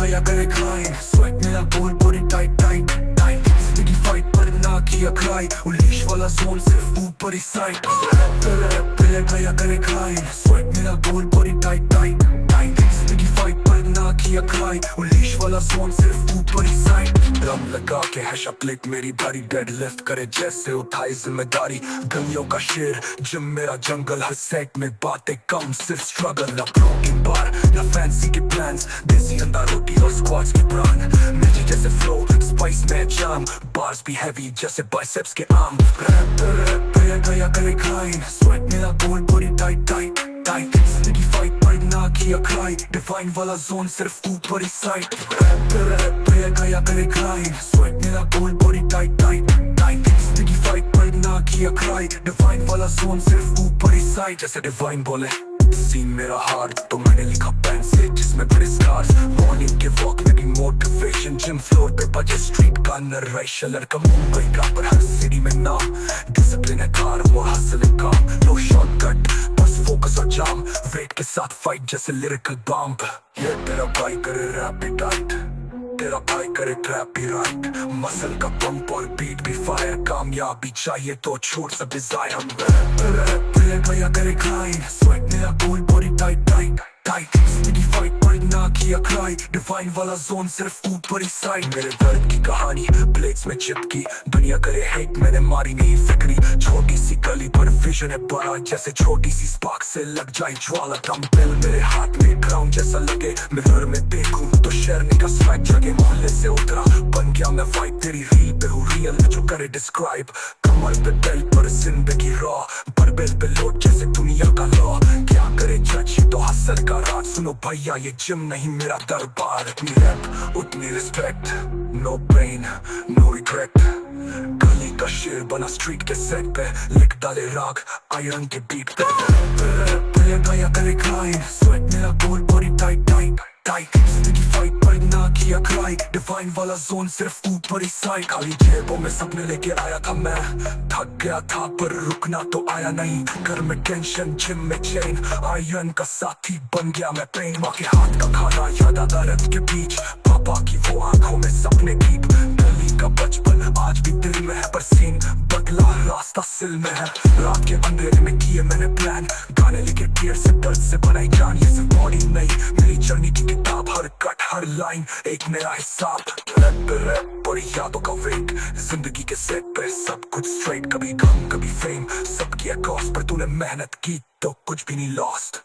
गया करे crime sweat मेरा गोल बॉडी टाइट टाइट टाइट जिंदगी फाइट पर ना किया क्राई उलीश वाला जोन सिर्फ ऊपर ही साइड गया करे क्राइम स्वेट मेरा गोल बॉडी टाइट टाइट टाइट जिंदगी फाइट पर ना किया क्राई उलीश वाला जोन सिर्फ ऊपर ही साइड दम लगा के हैशा प्लेट मेरी भारी डेड लिफ्ट करे जैसे उठाई जिम्मेदारी गलियों का शेर जिम मेरा जंगल हर सेट में बातें कम सिर्फ स्ट्रगल ना ब्रोकन बार ना फैंसी के प्लान्स देसी अंडा रोटी और स्क्वाड्स के प्राण मिर्ची जैसे फ्लो स्पाइस में जाम बार्स भी हैवी जैसे बाइसेप्स के आर्म रैप गया करे क्राइम स्वेट मेरा गोल बॉडी टाइट टाइट टाइट जिंदगी फाइट पर ना किया क्राई डिफाइन वाला जोन सिर्फ ऊपर ही साइड रैप गया करे क्राइम स्वेट मेरा गोल बॉडी टाइट टाइट टाइट जिंदगी फाइट पर ना किया क्राई डिफाइन वाला जोन सिर्फ ऊपर ही साइड जैसे डिवाइन बोले सीन मेरा हार्ड तो मैंने लिखा पेन से जिसमें बड़े स्कार्स मॉर्निंग के वॉक में भी मोटिवेशन जिम फ्लोर पे बजे स्ट्रीट का नरेशन लड़का मुंबई का पर हर सिटी में नाम डिसिप्लिन है कार और हसल है काम नो शॉर्टकट बस फोकस और जाम वेट के साथ फाइट जैसे लिरिकल बॉम्ब ये तेरा भाई करे रैप टाइट तेरा भाई करे ट्रैप भी राइट मसल का पंप और बीट भी फायर कामयाबी चाहिए तो छोड़ सब डिजायर गया करे क्राइम स्वेट मेरा गोल बॉडी टाइट टाइट टाइट जिंदगी फाइट पर ना किया क्राई डिफाइन वाला जोन सिर्फ ऊपर ही साइड मेरे दर्द की कहानी प्लेट्स में चिपकी दुनिया करे हेट मैंने मारी नहीं फिक्री छोटी सी गली पर विजन है बड़ा जैसे छोटी सी स्पार्क से लग जाए ज्वाला डंबल मेरे हाथ में ग्राउंड जैसा लगे मिरर में देखूं तो शेरने का स्वैग जगे मोहल्ले से उतरा बन गया मैं वाइब तेरी रील पे हूँ रियल जो करे डिस्क्राइब कमर पे बेल्ट पर जिंदगी रॉ बरबेल पे लोड जैसे दुनिया का लॉ क्या करे जज तो हसल का राज सुनो भैया ये जिम नहीं मेरा दरबार इतनी रैप उतनी respect no pain no regret गली का शेर बना स्ट्रीट के सेट पे लिख डाले राग आयरन के बीट पे गया करे क्राइम स्वेट मेरा गोल बॉडी टाइट टाइट टाइट जिंदगी फाइट पर ना किया क्राई डिफाइन वाला जोन सिर्फ ऊपर ही साइड खाली जेबों में सपने लेके आया था मैं थक गया था पर रुकना तो आया नहीं घर में टेंशन जिम में चेन आयरन का साथी बन गया मैं पेन माँ के हाथ का खाना याद आता रथ के बीच पापा की वो आंखों में सपने डीप गली का बचपन आज भी दिल में है पर सीन बदला रास्ता सिल में है रात के अंधेरे में किए मैंने प्लान गाने लिखे टीयर से दर्द से बनाई जान ये सिर्फ बॉडी नहीं मेरी जर्नी की किताब हर कट हर लाइन एक नया हिसाब रैप बड़ी यादों का वेट जिंदगी के सेट पे सब कुछ स्ट्रेट कभी गम कभी फेम सब किया कॉस्ट पर तूने मेहनत की तो कुछ भी नहीं लॉस्ट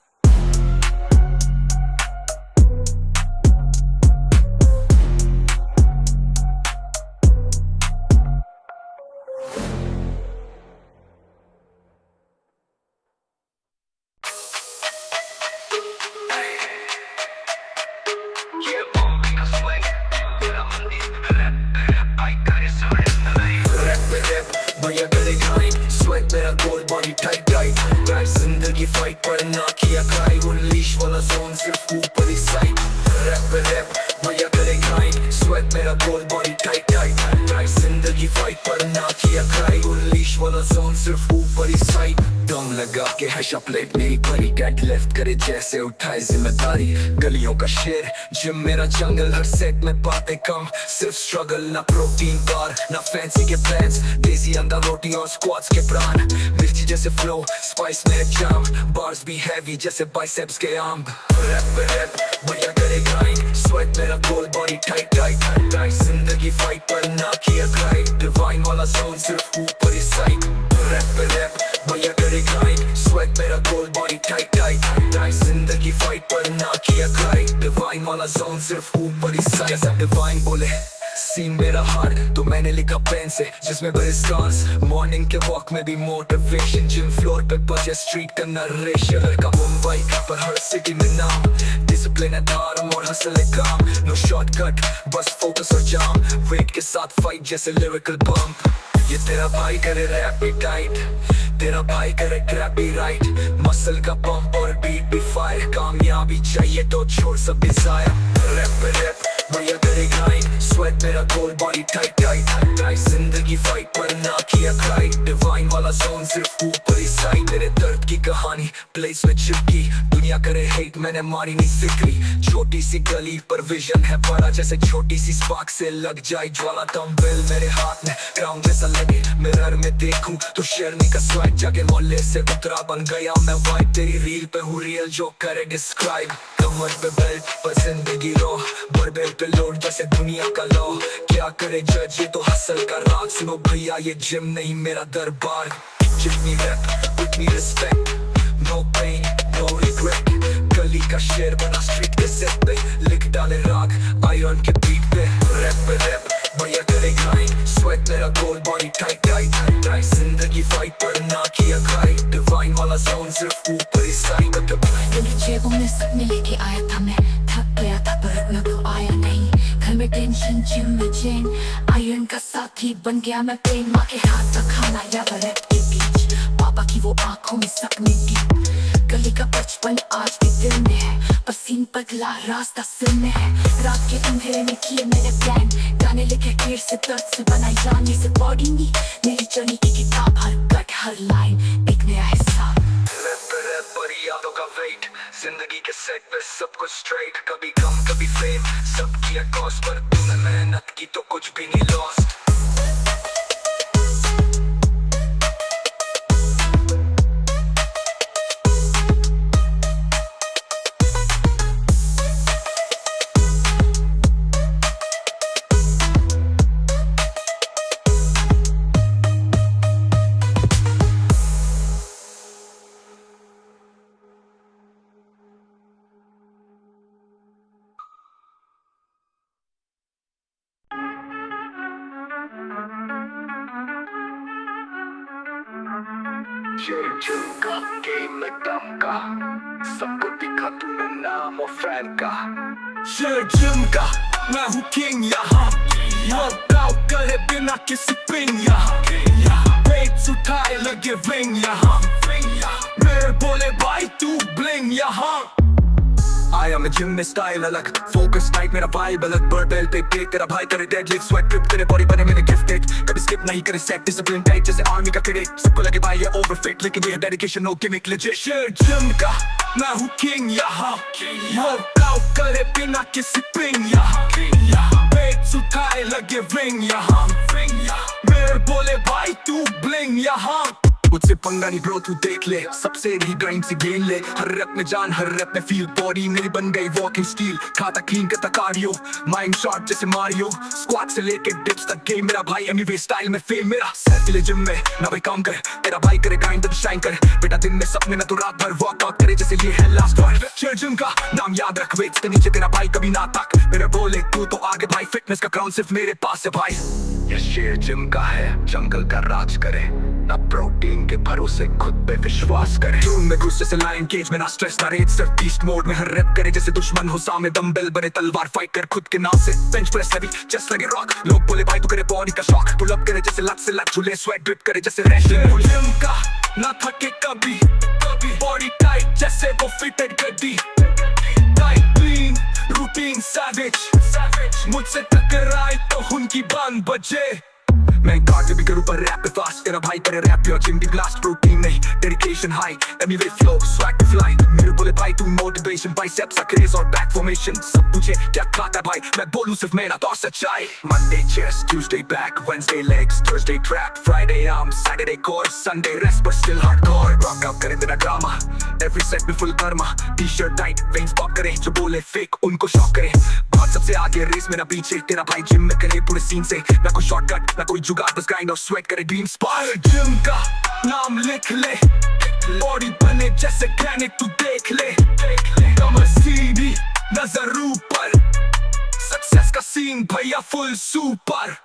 मेरा गोल बॉडी टाइट टाइट जिंदगी फाइट पर ना किया क्राई उनलीश वाला जोन सिर्फ ऊपर ही साइड रैप भैया करे क्राइम स्वेट मेरा गोल बॉडी टाइट टाइट जिंदगी फाइट पर ना किया क्राई उनलीश वाला जोन सिर्फ ऊपर ही साइड दम लगा के हैशा प्लेट मेरी भरी डेड लिफ्ट करे जैसे उठाए जिम्मेदारी गलियों का शेर जिम मेरा जंगल हर सेट में बातें कम सिर्फ स्ट्रगल ना प्रोटीन बार ना फैंसी के प्लान्स देसी अंडा रोटी और स्क्वाड्स के प्राण मिर्ची जैसे फ्लो स्पाइस में जाम बार्स भी हैवी जैसे बाइसेप्स के आर्म रैप भैया करे क्राइम स्वेट मेरा गोल बॉडी टाइट टाइट जिंदगी फाइट पर ना किया क्राई डिवाइन वाला जोन सिर्फ ऊपर ही साइड रैप भैया करे क्राइम स्वेट मेरा गोल बॉडी टाइट टाइट जिंदगी फाइट पर ना किया क्राई डिवाइन वाला जोन सिर्फ ऊपर ही साइड जैसा डिवाइन बोले सीन मेरा हार्ड तो मैंने लिखा पेन से जिसमें बड़े स्कार्स मॉर्निंग के वॉक में भी मोटिवेशन जिम फ्लोर पे बजे स्ट्रीट का नरेशन लड़का मुंबई पर हर सिटी में नाम डिसिप्लिन है धारम और हसल है काम नो शॉर्टकट बस फोकस और जाम वेट के साथ फाइट जैसे लिरिकल बम्प ये तेरा भाई करे रैप भी टाइट तेरा भाई करे ट्रैप भी राइट मसल का पंप और बीट भी फायर कामयाबी चाहिए तो छोड़ सब डिजायर रैप भैया करे क्राइम स्वेट मेरा गोल बॉडी टाइट टाइट जिंदगी फाइट पर ना किया क्राई डिवाइन वाला जोन सिर्फ ऊपर ही साइड मेरे दर्द की कहानी प्लेस में चिपकी, दुनिया करे हेट मैंने मारी नहीं फिक्री। छोटी सी गली पर विजन है बड़ा, जैसे छोटी सी स्पार्क से लग जाए ज्वाला। डंबल मेरे हाथ में ग्राउंड जैसा लगे, मिरर में देखूं तो शेरनी का स्वैग जगे। मोहल्ले से उतरा बन गया मैं वाइट, तेरी रील पे हूँ रियल जो करे डिस्क्राइब। कमर पे बेल्ट पर जिंदगी रो, बर्बेल पे लोड जैसे दुनिया का लॉ। क्या करे जज ये तो हसल का राज, सुनो भैया ये जिम नहीं मेरा दरबार। जितनी रैप उतनी respect, no pain no regret. गली का शेर बना स्ट्रीट के सेट पे, लिख डाले राग आयरन के बीट पे। रैप पे रैप बढ़िया करे ग्राइंड, स्वेट मेरा गोल बॉडी टाइट टाइट टाइट। जिंदगी फाइट पर ना किया क्राई, डिवाइन वाला जोन सिर्फ ऊपर ही साइन। मेरी जेबों में सब में लेके आया था मैं, थक गया था पर अब तो आया नहीं। घर में टेंशन जिम में चैन, आयरन का साथी बन गया मैं पेन। माँ के हाथ का खाना या रैप के बीच, पापा की वो आंखों में सपने की। गली का बचपन आज भी दिल में है, पसीन पगला रास्ता सिर में है। रात के अंधेरे में किए मैंने प्लान, गाने लिखे फिर से दर्द से बनाई जाने से बॉडी नहीं। मेरी जर्नी की किताब, हर कट हर लाइन एक नया हिसाब। रैप पर यादों का वेट, जिंदगी के सेट पे सब कुछ स्ट्रेट। कभी कम कभी फेम, सब किया कॉस्ट, पर तूने मेहनत की तो कुछ भी नहीं लॉस्ट। झुमका गेम में दम का, सबको दिखा तूने नाम और फैन का। झुमका मैं हूँ किंग यहाँ, वर्कआउट करे बिना किसी पिन यहाँ। वेट्स उठाए लगे विंग यहाँ, मेरे बोले भाई तू ब्लिंग यहाँ। आया मैं जिम में स्टाइल अलग, फोकस टाइट मेरा वाइब अलग। बर्बेल पे पेट तेरा भाई करे डेडलिफ्ट, स्वेट ड्रिप तेरे बॉडी बने मैंने गिफ्टेड। कभी स्किप नहीं करे सेट, डिसिप्लिन टाइट जैसे आर्मी का कैडेट। सबको लगे भाई ये ओवरफिट, लेकिन ये dedication no gimmick legit. Gym का मैं हूँ किंग यहाँ, वर्कआउट करे बिना किसी पिन यहाँ। वेट्स उठाए लगे विंग यहाँ, मेरे बोले भाई तू ब्लिंग यहाँ। मुझसे पंगा नहीं ब्रो तू देख ले, सबसे ही ग्राइंड से गेन ले। हर रैप में जान हर रैप में फील, बॉडी मेरी बन गई वॉकिंग स्टील। खाता क्लीन करता कार्डियो, माइंड शार्प जैसे मारियो। स्क्वाट से लेके डिप्स तक गेम मेरा भाई, एनीवे स्टाइल में फेम मेरा। सेल्फी जिम में ना भाई काम कर, तेरा भाई करे ग्राइंड तो शाइन कर। बेटा दिन में सपने ना तो रात भर वर्कआउट करे, जैसे ये है लास्ट बार। शेर जिम का नाम याद रख, वेट्स के नीचे तेरा भाई कभी ना तक। मेरे बोले तू तो आगे भाई, फिटनेस का ग्राउंड सिर्फ मेरे पास है भाई। ये शेर जिम का है, जंगल का राज करे, ना प्रोटीन के भरोसे खुद पे विश्वास करे। जून में गुस्से से लाइन केज में ना स्ट्रेस ना रेट, सिर्फ बीस्ट मोड में हर रैप करे जैसे दुश्मन हो सामने। डंबल बने तलवार फाइट कर खुद के नाम से, बेंच प्रेस हैवी चेस्ट लगे रॉक। लोग बोले भाई तू करे बॉडी का शॉक, पुल अप करे जैसे लत से लत झूले, स्वेट ड्रिप करे जैसे रैशलिंग। जिम का ना थके कभी, बॉडी टाइट जैसे वो फिटेड गड्डी। टाइट क्लीन रूटीन सैवेज, मुझसे टकराए तो उनकी बांध बजे। मैं कार्डियो भी करूँ पर रैप पे फास्ट, तेरा भाई करे रैप प्योर जिम दी ब्लास्ट। प्रोटीन नहीं dedication high, anyway flow swag to fly. मेरे बोले भाई तू मोटिवेशन, बाइसेप्स का क्रेज और बैक फॉर्मेशन। सब तुझे क्या खाता भाई, मैं बोलूं सिर्फ मेरा तो सच्चाई। Monday chest, Tuesday back, Wednesday legs, Thursday trap, Friday arm, Saturday core, Sunday rest but still hardcore। Workout करे तेरा ड्रामा, एवरी सेट में फुल कर्मा। टी-शर्ट टाइट, वेन्स पॉप करे, जो बोले फेक उनको शॉक करे। बहुत सबसे आगे रेस मेरा पीछे, तेरा भाई जिम में करे पूरे सीन से। ना कोई शॉर्टकट ना कोई जुगाड़, बस ग्राइंड और स्वेट करे ड्रीम इंस्पायर। जिम का नाम लिख ले, बॉडी बने जैसे ग्रेनाइट तू देख ले। कमर सीधी नजर ऊपर, सक्सेस का सीन भैया फुल सुपर।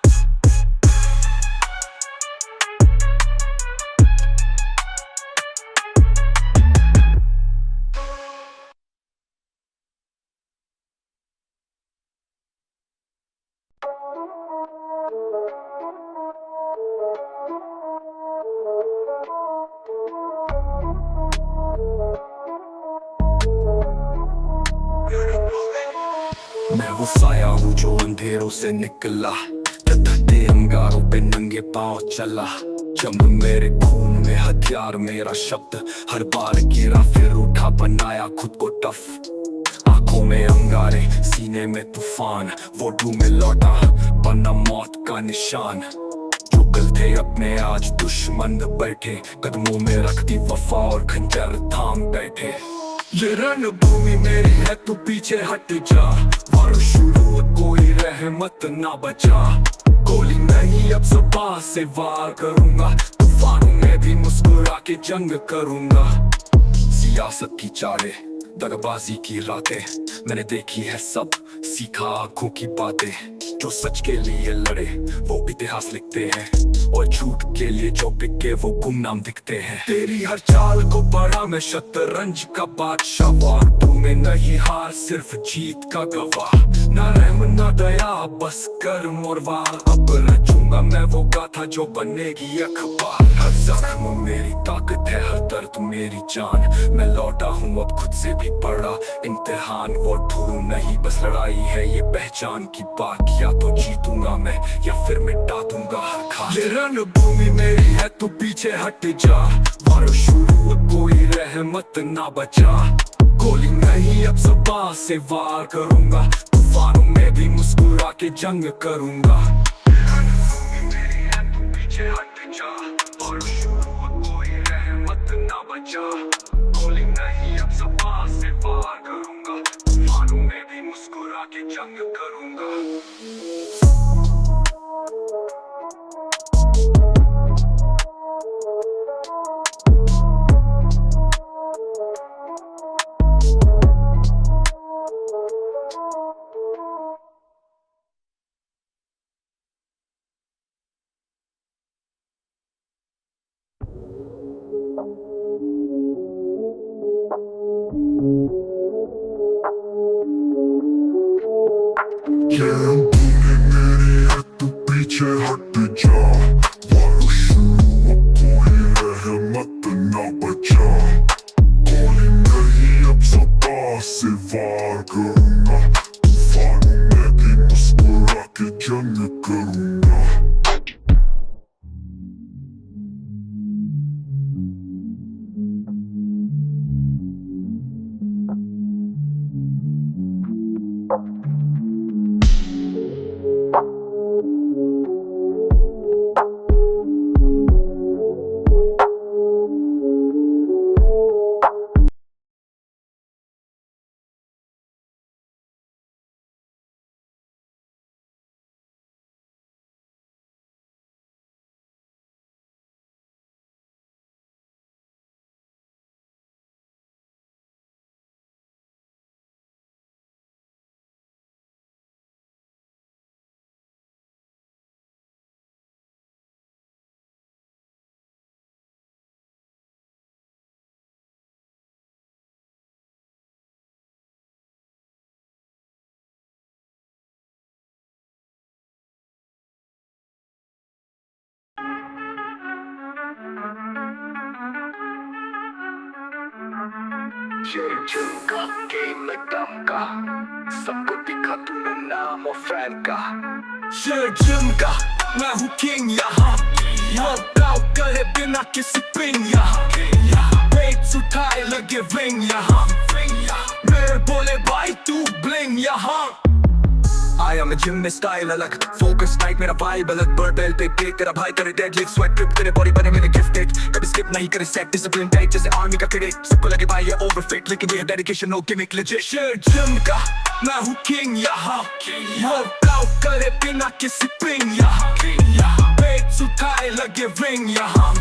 मैं वो साया हूँ जो अंधेरों से निकला, अंगारों पे नंगे पाँव चला। जंग मेरे खून में हथियार मेरा शब्द, हर बार गिरा फिर उठा, बनाया खुद को टफ। आंखों में अंगारे सीने में तूफान, वो में लौटा बना मौत का निशान। जो कल थे अपने आज दुश्मन बैठे, कदमों में रखती वफा और खंजर थाम बैठे। ये रणभूमि मेरी है तू पीछे हट जा, वार शुरू कोई रहमत ना बचा। गोली नहीं अब ज़बां से वार करूंगा, तूफानों में भी मुस्कुरा के जंग करूंगा। सियासत की चालें, दगाबाजी की रातें, मैंने देखी है सब, सीखा आंखों की बातें। जो सच के लिए लड़े वो इतिहास लिखते हैं, और झूठ के लिए जो बिके वो गुमनाम दिखते हैं। तेरी हर चाल को पढ़ा मैं शतरंज का बादशाह, वार तू में नहीं हार सिर्फ जीत का गवाह। ना रहम ना दया बस कर्म और वार, अब रचूंगा मैं वो गाथा जो बनेगी अखबार। हर जख्म मेरी ताकत है, हर दर्द मेरी जान, मैं लौटा हूँ अब खुद से भी बड़ा इम्तिहान। वो ढूंढ नहीं बस लड़ाई है ये पहचान की बात, या तो जीतूंगा मैं या फिर मिटा दूंगा हर खास। ये रणभूमि मेरी है तू पीछे हट जा, वार शुरू कोई रहमत ना बचा। गोली नहीं अब ज़बां से वार करूंगा, तूफानों में भी मुस्कुरा के जंग करूंगा। रणभूमि मेरी है तू पीछे हट जा, वार शुरू कोई रहमत ना बचा। गोली नहीं अब ज़बां से वार करूंगा, तूफानों में भी मुस्कुरा के जंग करूंगा। ये रणभूमि मेरी है तू पीछे हट जा, वार शुरू कोई रहमत ना बचा। गोली नहीं अब ज़बां से वार करूंगा, तूफानों में भी मुस्कुरा के जंग करूंगा। ये जंग का गेम में दम का, सबको दिखा तूने नाम और फैन का। ये जंग का मैं हूँ किंग यहाँ, वर्कआउट करे बिना किसी पिन यहाँ। वेट्स उठाए लगे विंग यहाँ, मेरे बोले भाई तू ब्लिंग यहाँ। आया मैं जिम में स्टाइल अलग, फोकस टाइट मेरा वाइब अलग। बर्बेल पे केक तेरा भाई करे डेडलिफ्ट, स्वेट ट्रिप तेरे बॉडी बने मेरे गिफ्टेड। कभी स्किप नहीं करे सेट, डिसिप्लिन टाइट जैसे आर्मी का कैडेट। सबको लगे भाई ये ओवरफिट, लेकिन ये dedication no gimmick legit. Shirt gym का मैं हूँ किंग यहाँ, वर्कआउट करे बिना किसी पिन यहाँ। वेट्स उठाए लगे विंग यहाँ,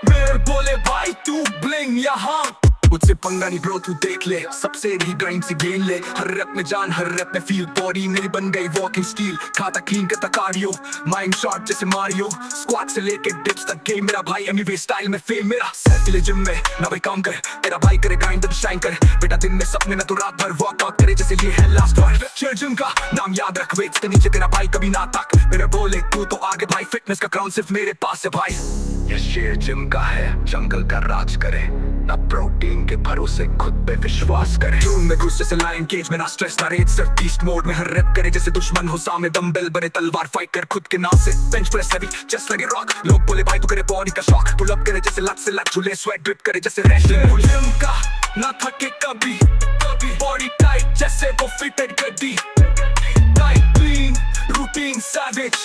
मेरे बोले भाई तू ब्लिंग यहाँ। मुझसे पंगा नहीं ब्रो तू देख ले, सबसे ही ग्राइंड से गेन ले। हर रैप में जान हर रैप में फील, बॉडी मेरी बन गई वॉकिंग स्टील। खाता क्लीन करता कार्डियो, माइंड शॉट जैसे मारियो। स्क्वाट से लेके डिप्स तक गेम मेरा भाई, एमवी स्टाइल में फेम मेरा। सेल्फी जिम में ना भाई काम कर, तेरा भाई करे ग्राइंड तो शाइन कर। बेटा दिन में सपने ना तो रात भर वर्कआउट करे, जैसे ये है लास्ट बार। शेयर जिम का नाम याद रख, वेट्स के नीचे तेरा भाई कभी ना तक। मेरे बोले तू तो आगे भाई, फिटनेस का ग्राउंड सिर्फ मेरे पास है भाई। ये शेयर जिम का है, जंगल का राज करे। ना प्रोटीन के भरोसे खुद पे विश्वास करे। जून में घुस जैसे लाइन केज में, ना स्ट्रेस ना रेज, सिर्फ बीस्ट मोड में हर रैप करे जैसे दुश्मन हो सामने। डंबल बने तलवार, फाइट कर खुद के नाम से, बेंच प्रेस हैवी चेस्ट लगे रॉक। लोग बोले भाई तू करे बॉडी का शॉक, पुल अप करे जैसे लत से लत झूले, स्वेट ड्रिप करे जैसे रैशलिंग। जिम का ना थके कभी, बॉडी टाइट जैसे वो फिटेड गड्डी। टाइट क्लीन रूटीन सैवेज,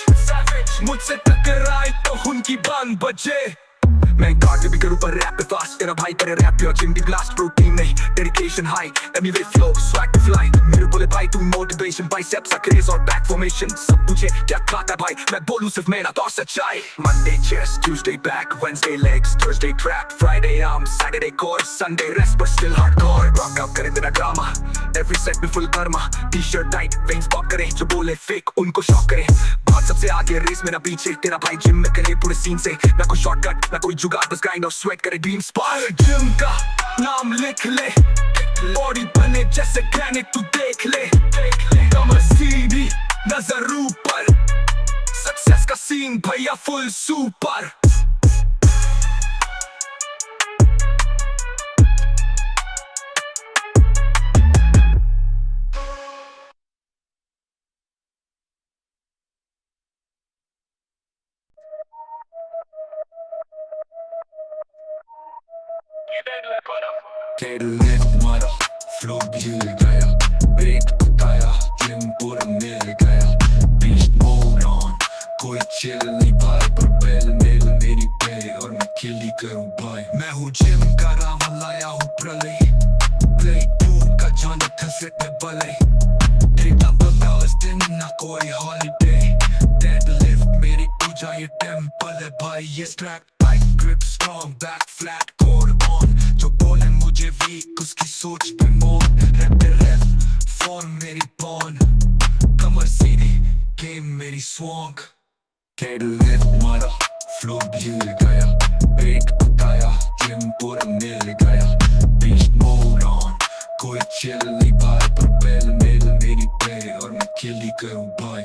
मुझसे टकराए तो उनकी बांध बजे। मैं कार्ड भी करूँ पर रैप पे फास्ट, तेरा भाई करे रैप प्योर जिम दी ब्लास्ट। प्रोटीन नहीं डेडिकेशन हाई, एमयूवे फ्लो स्वैग टू फ्लाई। मेरे बोले भाई तू मोटिवेशन, बाइसेप्स क्रेज और बैक फॉर्मेशन। सब पूछे क्या खाता भाई, मैं बोलूं सिर्फ मेरा तो सच्चाई। Monday chest, Tuesday back, Wednesday legs, Thursday trap, Friday arm, Saturday core, Sunday rest but still hardcore। Rock out करे तेरा ड्रामा, एवरी सेट में full Karma. T shirt tight, veins pop करे, जो बोले फेक उनको शॉक करे। बात सबसे आगे रेस में ना पीछे, तेरा भाई जिम में करे पूरे सीन से। ना कोई शॉर्टकट ना कोई जुगाड़, बस ग्राइंड और स्वेट करे ड्रीम इंस्पायर। जिम का नाम लिख ले, बॉडी बने जैसे ग्रेनाइट तू देख ले। कमर सीधी नजर ऊपर, सक्सेस का सीन भैया फुल सुपर। मारा फ्लो हिल गया, ब्रेक बताया जिम पूरा मिल गया। बीस्ट मोड ऑन, कोई चिल नहीं भाई, प्रोपेल मिल मेरी पे और मैं किल ही करूं भाई। मैं हूँ जिम का रामा, लाया हूँ प्रलय, प्ले बूम का जॉनथन सेट में बले। तेरा बस दिन ना कोई हॉलीडे, डेडलिफ्ट मेरी पूजा ये टेम्पल है भाई। ये strap tight grip strong, back flat core on. जो बोले मुझे वीक उसकी सोच पे मोन, रैप पे रैप फॉर्म मेरी बॉन। कमर सीधी गेम मेरी स्वॉन्ग, डेडलिफ्ट मारा फ्लो हिल गया, ब्रेक बताया जिम पूरा मिल गया। बीस्ट मोड ऑन, कोई चिल नहीं भाई, प्रोपेल मिल मेरी पे और मैं किल ही करूं भाई।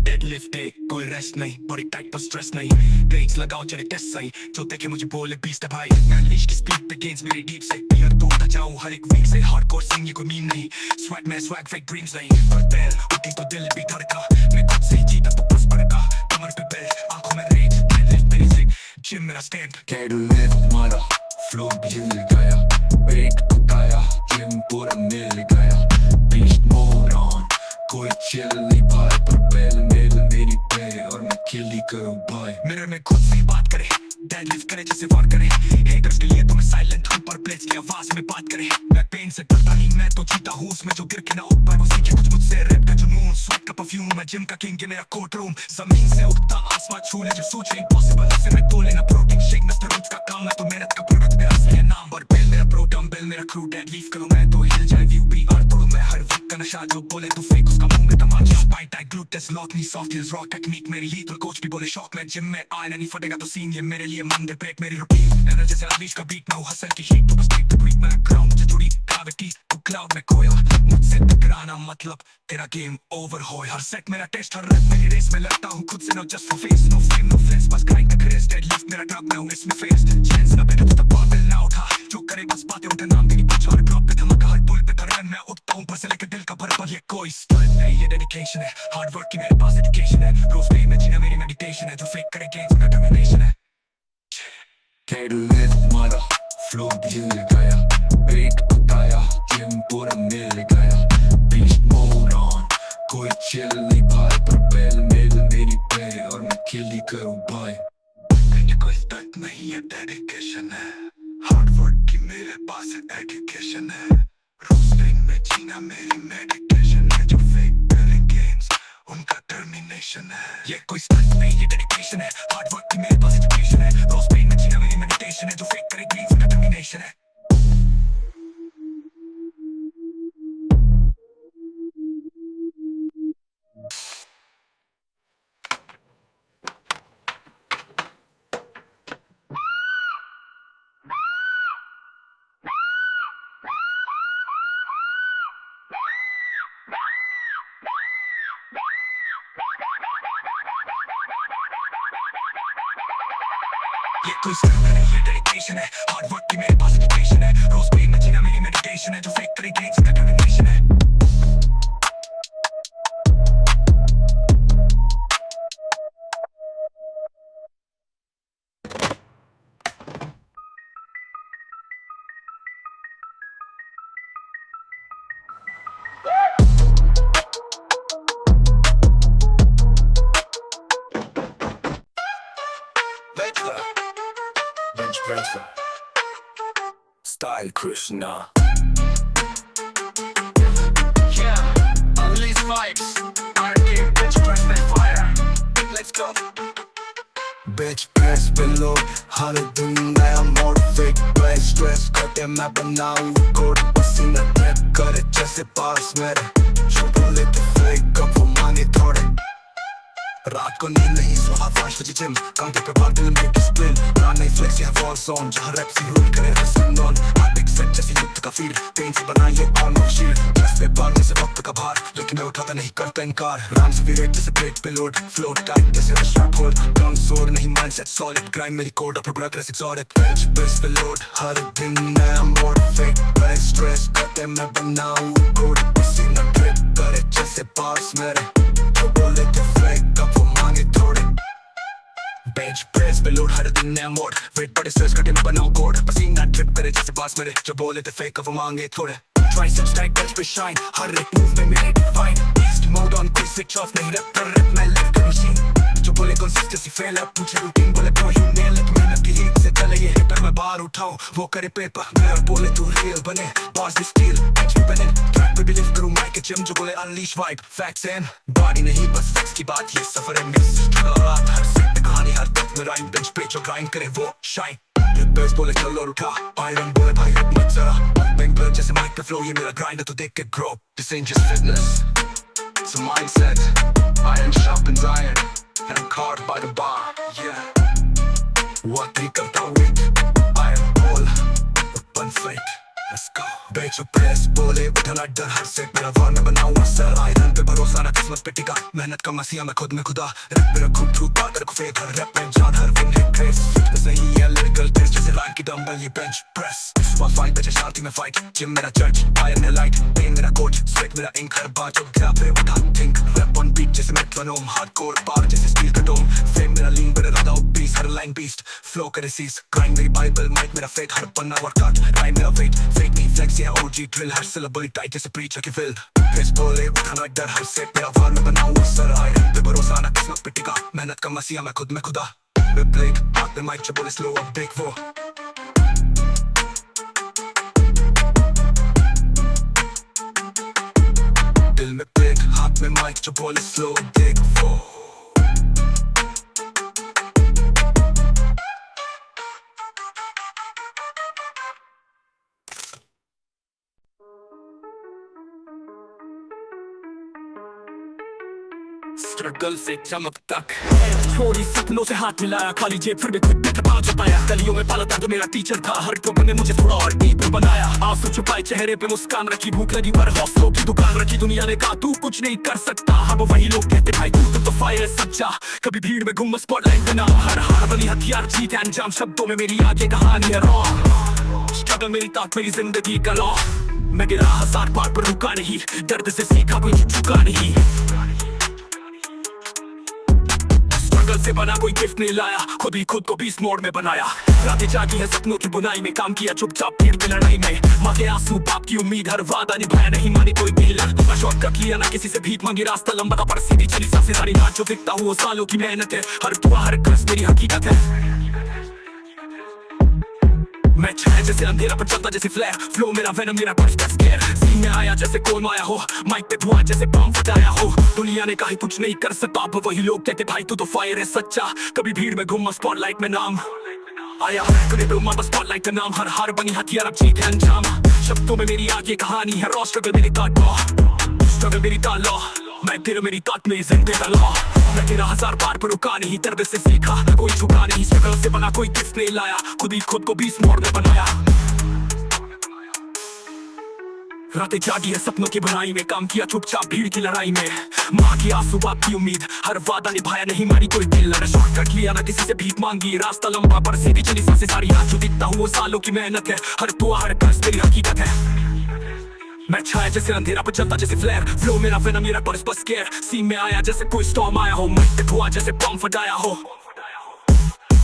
डेडलिफ्ट है कोई रेस्ट नहीं, बॉडी टाइट पर स्ट्रेस नहीं। रेट्स लगाओ चले टेस्ट सही, जो देखे मुझे बोले बीस्ट है भाई। मैं अनलीश की स्पीड पे गेंस मेरी डीप से, क्लियर तोड़ता जाऊं हर एक वीक से। हार्डकोर सिंग ये कोई मीम नहीं, स्वैग में स्वैग फेक ड्रीम्स नहीं। पर बेल उठी तो दिल भी धड़का, मैं खुद से ही जीता तो पुश पड़का। कमर पे बेल आंखों में रेट, डेडलिफ्ट मेरी जिग, जिम मेरा स्टैंड। डेडलिफ्ट मारा फ्लो हिल गया, ब्रेक बताया जिम पूरा मिल गया। बीस्ट मोड ऑन, कोई चिल नहीं भाई, प्रोपेल मिल मेरी पे और मैं किल ही करूं भाई। मिरर में खुद से बात करे, डेडलिफ्ट करे जैसे वार करे। हेटर्स के लिए तो मैं साइलेंट हूं, पर प्लेट्स की आवाज में बात करे। मैं पेन से डरता नहीं, मैं तो जीता हूं उसमें जो गिर के ना उठ पाए। वो सीखे कुछ मुझसे, रैप का जुनून, स्वेट का परफ्यूम। मैं जिम का किंग, ये मेरा कोर्ट रूम। जमीन से उठता आसमां छू ले, जो सोचे इम्पॉसिबल उसे मैं तोले ना। प्रोटीन शेक मिस्टर रोज का काम है, तो मेहनत का प्रोडक्ट मेरा असली है नाम। और बेल मेरा प्रो, डंबल मेरा क्रू, डेडलिफ्ट करूं मैं तो हिल जाए व्यू। भी आर तोड़ू मैं हर वीक का नशा, जो बोले तू फेक उसका मुंह में तमाचा। स्पाइट आई ग्लूटेस लॉक नी सॉफ्ट हिल्स रॉ टेक्निक मेरी लीथल। कोच भी बोले शॉक में जिम में आए नहीं फटेगा तो सीन, ये मेरे लिए मंदिर पे एक मेरी रूटीन। एनर्जी से अनलीश का बीट, मैं हूं हसल की हीट, तो बस टेक द ब्रीथ। मैं ग्राउंड से जुड़ी ग्रेविटी, तू क्लाउड में खोया। मुझसे टकराना मतलब तेरा गेम ओवर हो। हर सेट मेरा टेस्ट, हर रैप मेरी रेस में लड़ता हूं खुद से। No just for face, no fame no flex, बस ग्राइंड द क्रेज। डेडलिफ्ट मेरा ड्रग, मैं हूं इसमें फेस्ड। चांस ना बेटर तो बाबेल ना उठा, जो करे बस बातें उठा। नाम तेरी पूछ और ड्रॉप पे धमाका, हर पुल पे तरन मैं उठता हूं, बस लेके दिल का भरपल। ये कोई स्टंट नहीं, ये डेडिकेशन है, हार्ड वर्क की मेरे पास एजुकेशन है। रोज डे में जीना मेरी मेडिटेशन है, जो फेक करे गेम्स में डिटरमिनेशन है। डेडलिफ्ट मारा फ्लो हिल गया, ब्रेक बताया जिम पूरा मिल गया। बीस्ट मोड ऑन, कोई चिल नहीं भाई, प्रोपेल मिल मेरी पे और मैं किल ही करूं भाई। ये कोई स्टंट नहीं है, डेडिकेशन है, हार्ड वर्क की मेरे पास एजुकेशन है। रोज डे में जीना मेरी मेडिटेशन है, जो फेक करे गेम्स उनका टर्मिनेशन है। ये कोई स्टंट नहीं, ये डेडिकेशन है, हार्ड वर्क की मेरे पास एजुकेशन है। रोज डे में जीना मेरी मेडिटेशन है, जो फेक करे गेम्स उनका टर्मिनेशन है। ये कोई स्टंट नहीं है, मेरी डेडिकेशन है, हार्ड वर्क की मेरे पास एजुकेशन है, रोज पेन में जीना मेरी मेडिटेशन है, जो फेक करे गेट्स का डेफिनेशन है। Bench presser, Style Krishna. Yeah, unleash vibes. Our game, bench press that fire. Let's go. Bench press below, हर दिन नया मोड फेक पे स्ट्रेस करते मैं बनाऊं कोड पसीना ट्रैप करे जैसे पास मेरे छुपा लेते फेक कप वो माने थोड़े रात को नींद नहीं सो हाफ 5 बजे जिम काउंटर पे बार दिल में डिस्प्लिन रान नहीं फ्लेक्स या फॉल्स ऑन जहाँ रैप सी रूल करे रसन ऑन आर्टिक सेट जैसे युद्ध का फील्ड पेन से बनाई ये आर्मर शील्ड जस्ट पे बार में से वक्त का भार लेकिन मैं उठाता नहीं करता इनकार राम से विरेट जैसे प्लेट पे लोड फ्लोट टाइट जैसे रशा होल्ड गन सोर नहीं माइंडसेट सॉलिड क्राइम मेरी कोड और प्रोग्रेस एक्सॉटिक बेंच प्रेस पे लोड हर दिन नया मोड फेक पे स्ट्रेस करते मैं बनाऊं कोड पसीना ड्रिप करे जैसे पास मेरे जो बोले थे फेक कप वो मांगे थोड़े बेंच प्रेस पे लोड हर दिन नया मोड वेट बड़े स्ट्रेस करके मैं बनाऊं कोड पसीना ड्रिप करे जैसे पास मेरे जो बोले थे फेक कप वो मांगे थोड़े ट्राइसेप्स टाइट बेंच पे शाइन हर एक मूव में मेरे define east mode on quick switch off नहीं रैप पर रैप मैं लेफ्ट मशीन जो बोले कंसिस्टेंसी फेल है पूछे रूटीन बोले ब्रो यू नेल इट मेहनत की हीट से चले ये हिटर मैं बाहर उठाऊं वो करे पेपर मैं बोले तू रियल बने बॉस भी स्टील एच भी बने ट्रैक पे भी लिफ्ट करूं माइक के जिम जो बोले unleash vibe facts and body नहीं बस फैक्ट्स की बात ये सफर है मिस रात हर सेट पे कहानी हर तक में राइम बेंच पे जो ग्राइंड करे वो शाइन बेस बोले चल और उठा आयरन बोले भाई हिट मत जरा बैंक पर जैसे माइक पे फ्लो ये मेरा ग्राइंड है तो देख के grow this ain't just fitness it's a mindset iron sharpens iron and I'm carved by the bar yeah what they come down with iron ball open fight let's go bench press बोले उठना डर हर set मेरा वार मैं बनाऊंगा sir iron पे भरोसा ना किस्मत पे टिका मेहनत का मसीहा मैं खुद में खुदा रैप मेरा खुद ट्रूथ बात कर को फेक हर रैप में जान हर विन है क्रेज फिटनेस नहीं है लिरिकल टेस्ट जैसे लाइन की डंबल ये बेंच प्रेस स्पॉट फाइट बचे शांति में फाइट जिम मेरा जज आयरन है लाइट पेन मेरा कोच स्वेट मेरा इंक हर बार जब क्या पे उठा थिंक रैप ऑन बीट जैसे मेट्रोनोम हार्डकोर पार जैसे स्टील का डोम फेम मेरा लीन मेरा राधा बीस हर लाइन बीस्ट फ्लो करे सीज ग्राइंड मेरी बाइबल माइक मेरा फेट हर पन्ना वर्कआउट राइम मेरा वेट फेक नहीं फ्लेक्स या OG drill हर syllable tight जैसे preacher की fill फेस बोले उठाना डर हर सेट मेरा वार मैं बनाऊं सर आयरन पे भरोसा ना किस्मत पे टिका मेहनत का मसीहा मैं खुद में खुदा मैं ब्लेक हाथ में माइक जो बोले स्लो अब देख वो दिल में ब्लेक हाथ में माइक जो बोले स्लो देख वो स्ट्रगल से चमक तक छोड़ी सपनों से हाथ मिलाया खाली जेब फिर भी खुद पे दबाव छुपाया गलियों में पाला था जो मेरा टीचर था हर टोकन ने मुझे थोड़ा और डीप बनाया आंसू छुपाए चेहरे पे मुस्कान रखी भूख लगी पर हौसलों की दुकान रखी दुनिया ने कहा तू कुछ नहीं कर सकता अब वही लोग कहते भाई तू तो फायर सच्चा कभी भीड़ में घूम स्पॉटलाइट पे नाम हर हार बनी हथियार जीत अंजाम शब्दों में मेरी आगे कहानी है रॉ स्ट्रगल मेरी ताकत मेरी जिंदगी का लॉ मैं गिरा 1000 बार पर रुका नहीं दर्द से सीखा कोई झुका नहीं से बना कोई गिफ्ट नहीं लाया खुद ही खुद को बीस मोड़ में बनाया रातें जागी है सपनों की बुनाई में काम किया चुपचाप भीड़ में लड़ाई में माँ के आंसू बाप की उम्मीद हर वादा निभाया नहीं मानी कोई डील मैं शॉर्टकट लिया ना किसी से भीख मांगी रास्ता लंबा था पर सीधी चली सबसे सारी नाच जो दिखता हूँ वो सालों की मेहनत है हर दुआ हर कष्ट मेरी हकीकत है मैं छाया जैसे अंधेरा पर चलता जैसे फ्लेयर फ्लो मेरा वेनम मेरा कुछ स्केयर सीन में आया जैसे कोल माया हो माइक पे धुआं जैसे बम फटाया हो दुनिया ने कहा कुछ नहीं कर सकता अब वही लोग कहते भाई तू तो फायर है सच्चा कभी भीड़ में घूमा स्पॉटलाइट में नाम आया कभी तो मामा स्पॉटलाइट का नाम हर हार बनी हथियार अब जीत है अंजाम शब्दों में मेरी आगे कहानी है रॉ स्ट्रगल मेरी स्ट्रगल मेरी लॉ मैं तेरे मेरी ताकत में जिंदगी का लॉ मैं तेरा 1000 बार पर रुका नहीं दर्द से सीखा कोई झुका नहीं स्ट्रगल से बना कोई गिफ्ट नहीं लाया खुद ही खुद को 20 मोड़ में बनाया रातें जागी है सपनों की बनाई में, काम किया चुपचाप भीड़ की लड़ाई में। माँ की आंसू बाप की उम्मीद, हर वादा निभाया नहीं मारी कोई दिल। न शॉर्टकट लिया ना किसी से भीख मांगी, रास्ता लंबा पर सीधी चली सांसें सारी। आज जो दिखता हूँ वो सालों की मेहनत है, हर दुआ हर कर्ज मेरी हकीकत है। मैं छाया जैसे अंधेरा पर चलता जैसे फ्लेयर, फ्लो मेरा वेना मेरा बस बस केयर। सीन में आया जैसे कोई स्टॉर्म आया हो, मत हुआ जैसे बम फटाया हो।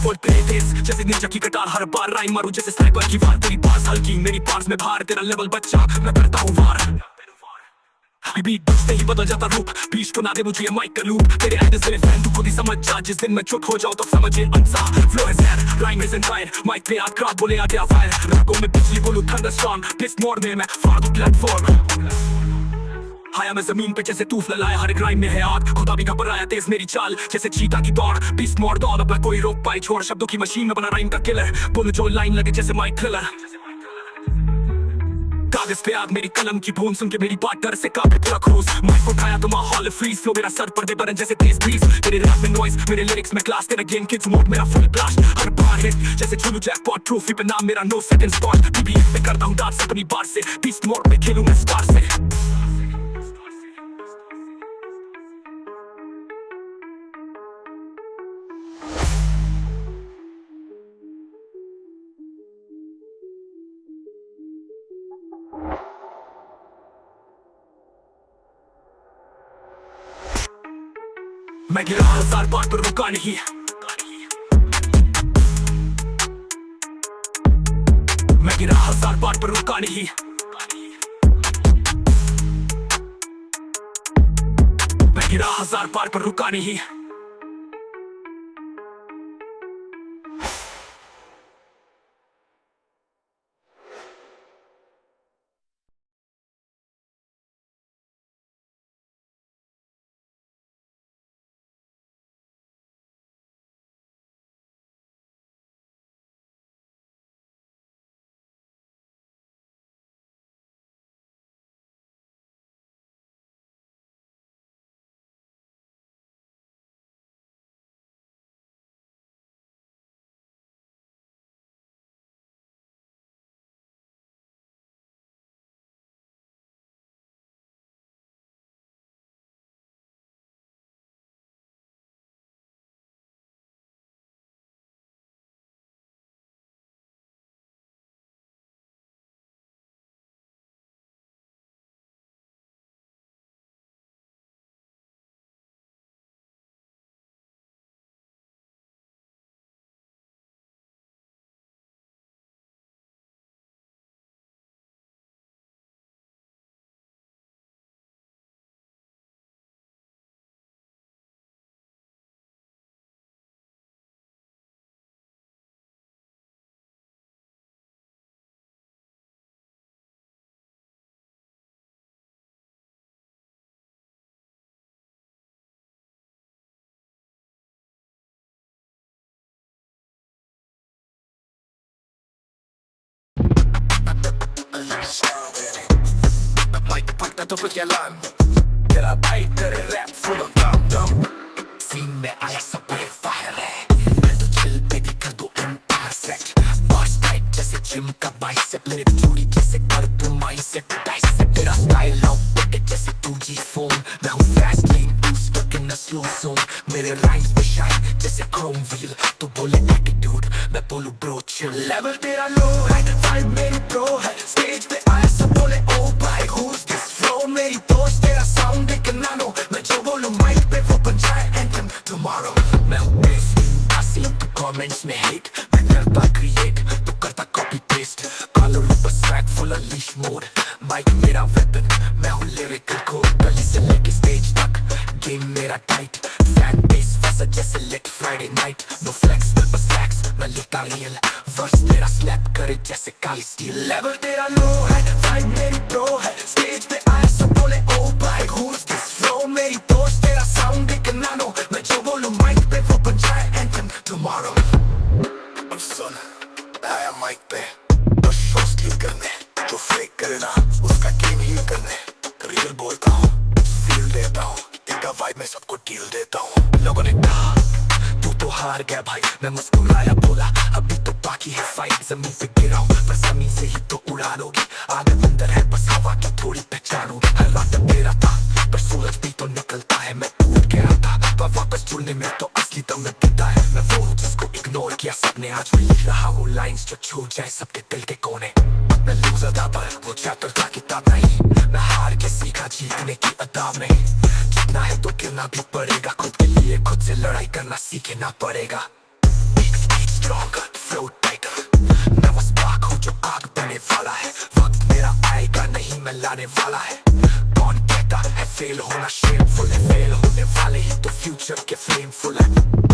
फुल प्ले तेज जैसे निंजा की कटार, हर बार राइम मारूं जैसे स्नाइपर की वार। तेरी पास हल्की मेरी पास में भार, तेरा लेवल बच्चा मैं करता हूँ वार। बीट बजते ही बदल जाता रूप, बीच को ना दे मुझे ये माइक का लूप। तेरे आइडियाज मेरे फैन तू खुद ही समझ जा, जिस दिन मैं चुप हो जाऊं तो समझे अंसा। Flow is air rhyme is fire, mike पे आत क्राउड बोले आ गया फायर। रागों में बिजली बोलूं थंडरस्टॉर्म, पिस्ट मोड़ में मैं फाड़ दूं प्लेटफॉर्म। आया मैं जमीन पे जैसे तूफ ललाया, हर एक राइम में है आग। खुदा भी घबराया तेज मेरी चाल जैसे चीता की दौड़। बीस्ट मोड़ दौड़ अब कोई रोक पाए, छोड़ शब्दों की मशीन में बना राइम का किलर। बोलूं जो लाइन लगे जैसे माइक थ्रिलर। कागज पे आग मेरी कलम की बूंद, सुन के मेरी बात डर से कांपे पूरा क्रूज। माइक उठाया तो माहौल फ्रीज, फ्लो मेरा सर पर दे बरन जैसे तेज ब्रीज। तेरे रैप में नॉइज मेरे लिरिक्स में क्लास, तेरा गेम किड्स मोड मेरा फुल ब्लास्ट। हर बार हिट जैसे झूलू जैकपॉट, ट्रॉफी पे नाम मेरा नो सेकंड स्पॉट। बीबीएफ पे करता हूं डांस अपनी बार से, बीस्ट मोड पे खेलूं मैं स्टार से। मैं गिरा 1000 बार पर रुका नहीं, मैं गिरा 1000 बार पर रुका नहीं। मैं गिरा 1000 बार पर रुका नहीं। Mic पकड़ा तो कुछ अलार्म, तेरा बाइट तेरे रैप फुल ऑफ दम दम। सीन में आया सब पे फायर है, मैं तो चिल पे भी कर दूं एम्पायर सेट। बॉस टाइट जैसे जिम का बाइसेप, मेरे चूड़ी जैसे कर दूं माइंडसेट डाइसेप। तेरा स्टाइल आउटडेटेड जैसे 2G फोन, मैं हूँ फास्ट लेन तू stuck in a slow zone. मेरे राइम्स पे शाइन जैसे क्रोम व्हील, तू बोले एटीट्यूड मैं बोलूं ब्रो चिल। लेवल तेरा लो है, वाइब मेरी प्रो है, स्टेज पे आया सब बोले ओ भाई who's this flow। मेरी दोस्त तेरा साउंड एक नानो, मैं जो बोलूं माइक पे वो बन जाए एंथम टुमारो। मैं हूँ बेस्ट आसी तू कमेंट्स में हेट, मैं करता क्रिएट तू करता कॉपी पेस्ट। कॉलर ऊपर swag full unleash mode, mic मेरा वेपन मैं हूँ लिरिकल कोड। गली से लेके स्टेज तक गेम मेरा टाइट, फैन बेस फंसा जैसे late Friday night. No flex बस फैक्स मैं लिखता रियल, वर्स तेरा स्लैप करे जैसे काली स्टील। लेवल तेरा लो है, वाइब मेरी प्रो है, स्टेज पे आया सब बोले ओ भाई who's this flow। मेरी दोस्त तेरा साउंड एक नानो, मैं जो बोलूं माइक पे वो बन जाए एंथम टुमारो। अब सुन आया माइक पे तो शो स्टील करने, जो फेक करना उसका गेम हील करने। रियल बोलता हूँ फील देता हूँ, इनका वाइब में सबको डील देता हूँ। लोगों ने कहा तू तो हार गया भाई। मैं मुस्कुराया बोला अभी तो बाकी है फाइट। जमीन पे गिरा हूँ पर जमीन से ही तो उड़ा लोगी। आग अंदर है बस हवा की थोड़ी पहचान। हर रात मेरा था पर सूरज भी तो निकलता है। मैं टूट गया था पर वापस जुड़ने में तो असली दम में पीता है। मैं वो हूँ जिसको इग्नोर किया सबने, आज भी लिख रहा हूँ लाइंस जो छू जाए सबके दिल के कोने। मैं लूजर था पर वो चैप्टर था किताब नहीं। मैं हार के सीखा जीतने की अदाब नहीं। जीतना है तो गिरना भी पड़ेगा, खुद के लिए खुद से लड़ाई करना सीखना पड़ेगा। Stronger, flow tighter। मैं वो spark हूँ जो आग देने वाला है। वक्त मेरा आएगा नहीं मैं लाने वाला है। कौन कहता है फेल होना शेमफुल है, फेल होने वाले ही तो फ्यूचर के फ्लेमफुल है।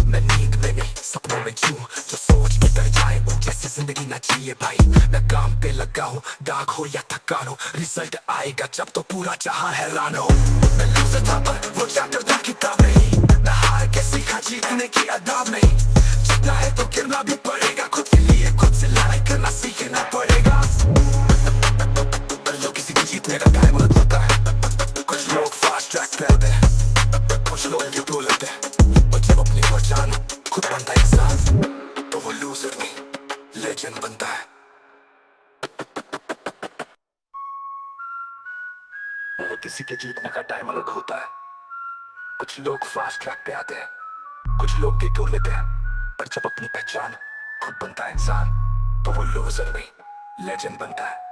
मैं नींद में नहीं सपनों में जीऊं जो सोच के डर जाए वो जैसे जिंदगी ना जिए भाई। मैं काम पे लगा हूँ दाग हो या थकान हो, रिजल्ट आएगा जब तो पूरा जहां हैरान हो। मैं लूजर था पर वो चैप्टर था किताब नहीं। मैं हार के सीखा जीतने की अदाब नहीं। जीतना है तो गिरना भी पड़ेगा, खुद के लिए खुद से लड़ाई करना सीखना पड़ेगा। जो किसी की जीतने का टाइम अलग होता है। कुछ लोग फास्ट ट्रैक पे आते हैं, कुछ लोग यूट्यूब लेते हैं। और जब अपनी पहचान खुद बनता है इंसान तो वो लूजर नहीं लेजेंड बनता है। और किसी के जीतने का टाइम अलग होता है। कुछ लोग फास्ट ट्रैक पे आते हैं, कुछ लोग डिटूर लेते हैं। पर जब अपनी पहचान खुद बनता है इंसान तो वो लूजर नहीं लेजेंड बनता है।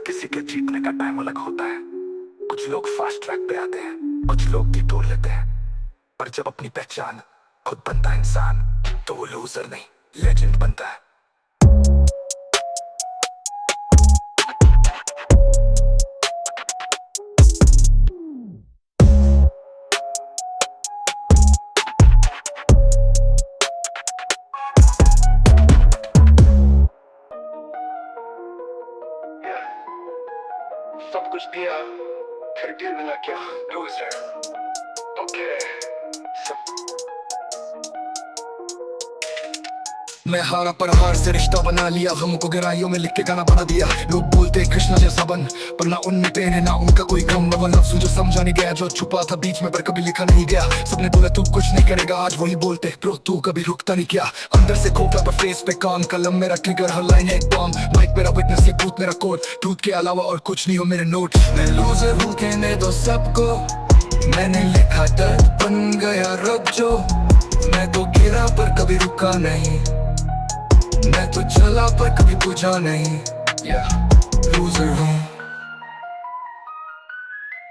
किसी के जीतने का टाइम अलग होता है। कुछ लोग फास्ट ट्रैक पे आते हैं, कुछ लोग डिटूर लेते हैं। पर जब अपनी पहचान खुद बनता है इंसान तो वो लूजर नहीं लेजेंड बनता है। सब कुछ दिया फिर भी मिला क्या, लूजर। ओके मैं हारा पर हार से रिश्ता बना लिया। गमों को गहराइयों में लिख के गाना बना दिया। लोग बोलते कृष्णा जैसा बन पर ना उनमें पेन है ना उनका कोई गम। वो लफ्ज़ जो समझा नहीं गया जो छुपा था बीच में पर कभी लिखा नहीं गया। सबने बोला तू कुछ नहीं करेगा, आज वही बोलते ब्रो तू कभी रुकता नहीं क्या। अंदर से खोखला पर फेस पे काम, कलम मेरा ट्रिगर हर लाइन है एक बॉम्ब। माइक मेरा विटनेस ये बूथ मेरा कोड, ट्रूथ के अलावा और कुछ नहीं हो मेरे नोट। मैं लूजर हूँ कहने दो सबको, मैंने लिखा दर्द बन गया रब जो। मैं तो गिरा पर कभी रुका नहीं, मैं तो चला पर कभी बुझा नहीं। लूजर हूँ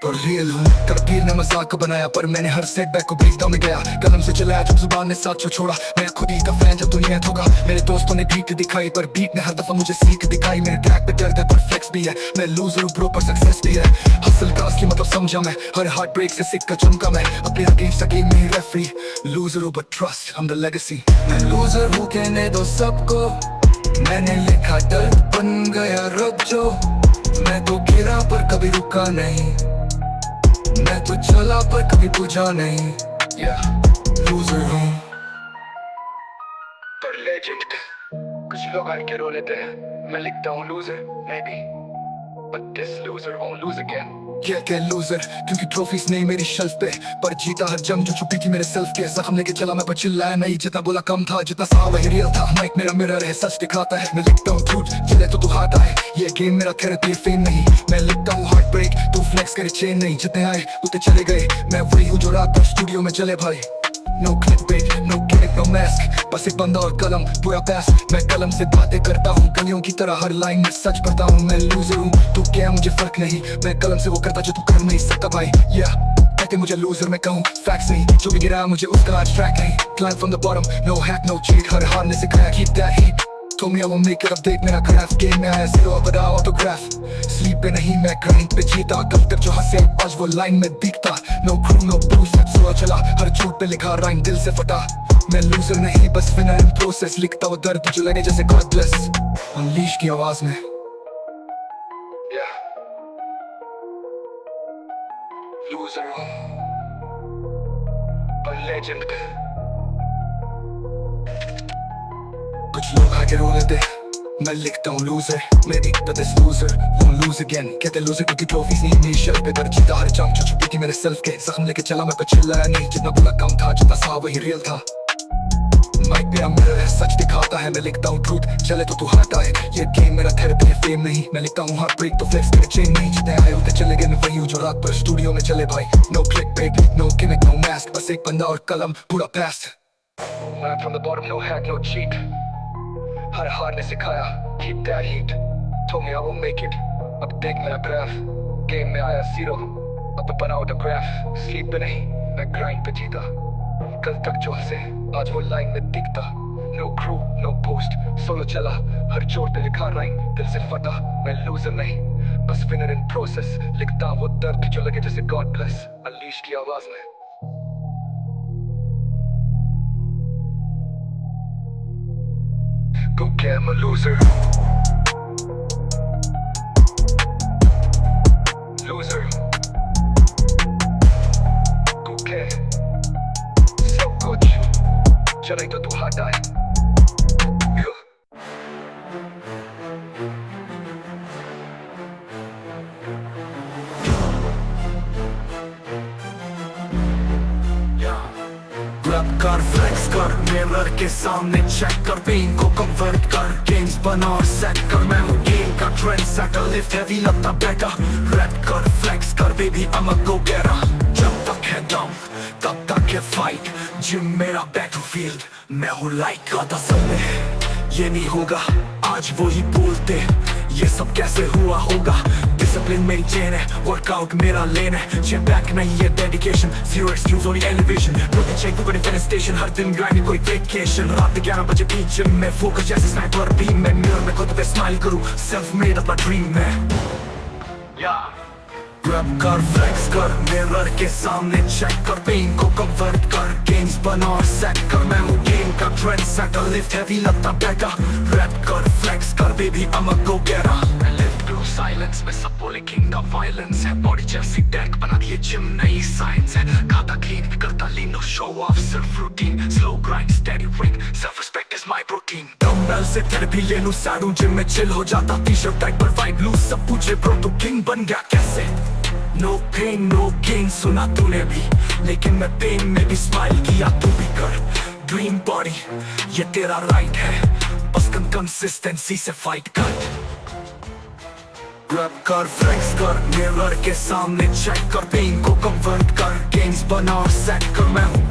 पर रियल हूँ। तकदीर ने मजाक बनाया पर मैंने हर सेटबैक को ब्रेक डाउन में गया। कलम से चलाया जब जुबान ने साथ जो छोड़ा। मैं खुद ही का फैन जब दुनिया ठोका। मेरे दोस्तों ने बीट दिखाई पर बीट ने हर दफा मुझे सीख दिखाई। मेरे ट्रैक पे दर्द है पर फ्लेक्स भी है। मैं लूजर हूँ ब्रो पर सक्सेस भी है। हसल का असली मतलब समझा मैं, हर हार्ट ब्रेक से सिक्का चमका मैं। अपने अगेंस्ट गेम में रेफरी लूजर हूँ बट ट्रस्ट हम द लेगेसी। मैं लूजर हूँ कहने दो सबको, मैंने लिखा दर्द बन गया रब जो। मैं तो गिरा पर कभी रुका नहीं, मैं तो चला पर कभी बुझा नहीं। लूजर हूँ पर लेजेंड। कुछ लोग आके रो लेते हैं, मैं लिखता हूँ loser may be but this loser won't lose again। क्या लूजर क्योंकि ट्रॉफीज नहीं मेरी शेल्फ पे, पर जीता हर जंग जो छुपी थी मेरे सेल्फ के। जख्म लेके चला मैं पर चिल्लाया नहीं, जितना बोला कम था जितना सहा वही रियल था। माइक मेरा मिरर है सच दिखाता है। मैं लिखता हूँ झूठ चले तो तू हारता है। ये गेम मेरा थेरेपी फेम नहीं। मैं लिखता हूँ हार्ट ब्रेक तू फ्लेक्स करे चेन नहीं। जितने आए उतने चले गए, मैं वही हूँ जो रात भर स्टूडियो में चले भाई। No clickbait, no gimmick, no mask, बस एक बंदा और कलम पूरा पैस। मैं कलम से बातें करता हूँ गलियों की तरह, हर लाइन में सच करता हूँ। मैं लूजर हूँ तू क्या मुझे फर्क नहीं, मैं कलम से वो करता जो तू कर नहीं सकता भाई। कहते मुझे लूजर मैं कहूँ फैक्ट्स नहीं, जो भी गिरा मुझे उसका आज ट्रैक नहीं। Climb from the bottom, no hack, no cheat, हर हार ने सिखाया keep that heat। Told me I will make it, update मेरा ग्राफ। गेम में आया zero अब बड़ा ऑटोग्राफ। स्लीप पे नहीं मैं ग्राइंड पे जीता, कल तक जो हंसे आज वो लाइन में दिखता। नो क्रू नो ब्रूस सुरा चला, हर झूठ पे लिखा राइम दिल से फटा। मैं लूजर नहीं बस विनर इन प्रोसेस, लिखता वो दर्द जो लगे जैसे गॉड ब्लेस। अनलीश की आवाज में Yeah. Loser पर legend कुछ लोग आगे रो लेते मैं लिखता हूँ loser मेरी तो this loser won't lose again कहते loser क्योंकि ट्रॉफीज नहीं मेरी शर्ट पे दर्ज जीता हर जंग जो छुपी थी मेरे सेल्फ के जख्म लेके चला मैं पर चिल्लाया नहीं जितना बुरा काम था जितना सा वही रियल था माइक पे मिरर है सच दिखाता है मैं लिखता हूँ ट्रूथ चले तो तू हटा है ये गेम मेरा थेरेपी है फेम नहीं मैं लिखता हूँ हार्ट ब्रेक तो फ्लेक्स मेरे चेन नहीं जितने आए होते चले गए मैं वही हूँ जो रात पर स्टूडियो में चले भाई no click bait no gimmick no mask बस एक बंदा और कलम पूरा past Man from the bottom no hack no cheat हर हार ने सिखाया keep that heat told me I won't make it अब देख मेरा ग्राफ गेम में आया जीरो अब बनाओ द ग्राफ स्लीप पे नहीं मैं ग्राइंड पे जीता कल तक जो से आज वो लाइन में दिखता no crew no post solo चला हर चोट पे लिखा राइन दिल से फटा मैं लूजर नहीं बस विनर इन प्रोसेस लिखता वो दर्द जो लगे जैसे गॉड ब्लेस अनलीश की आवाज में Go get I'm a loser Loser Go get सब कुछ चले तो तू हटा है रैप कर फ्लेक्स कर मिरर के सामने चेक कर पेन को कन्वर्ट कर गेम्स बना और सेट कर मैं हूँ गेम का ट्रेंड सेटर लिफ्ट हैवी लगता बेटा रैप कर फ्लेक्स कर baby I'm a go getter जब तक है दम तब तक है फाइट जिम मेरा बैटलफील्ड मैं हूँ लाइक का तसल्ले ये नहीं होगा आज वो ही बोलते ये सब कैसे हुआ होगा डिसिप्लिन मेरी चेन है वर्कआउट मेरा लेन है चेक बैक नहीं है dedication zero excuse only elevation protein shake to defence station हर दिन ग्राइंड कोई वेकेशन रात 11 बजे भी जिम में फोकस जैसे स्नाइपर भी मैं मिरर में खुद पे स्माइल करूं सेल्फ मेड अपना ड्रीम में रैप कर फ्लेक्स कर मिरर के सामने चेक कर पेन को कन्वर्ट कर गेम्स बना और सेट कर मैं हूँ गेम का ट्रेंड सेटर लिफ्ट हैवी लगता बेटा रैप कर फ्लेक्स कर baby I'm a go getter I live through silence में सब बोले किंग का वायलेंस है बॉडी जैसी डेक बना दिए जिम नई साइंस है खाता क्लीन करता लीन नो शो ऑफ सिर्फ routine slow grind steady wing self respect is my protein dumbbell से थेरेपी ले लूं साडू जिम में चिल हो जाता टी-शर्ट टाइट पर वाइब लूं सब पूछे ब्रो तू किंग बन गया कैसे No pain, no gain सुना तूने भी लेकिन मैं पेन में भी स्माइल किया तू भी कर ड्रीम बॉडी ये तेरा राइट है बस कंसिस्टेंसी से फाइट कर रैप कर फ्लेक्स कर मिरर के सामने चेक कर पेन को कन्वर्ट कर गेम्स बना और सेट कर मैं हूँ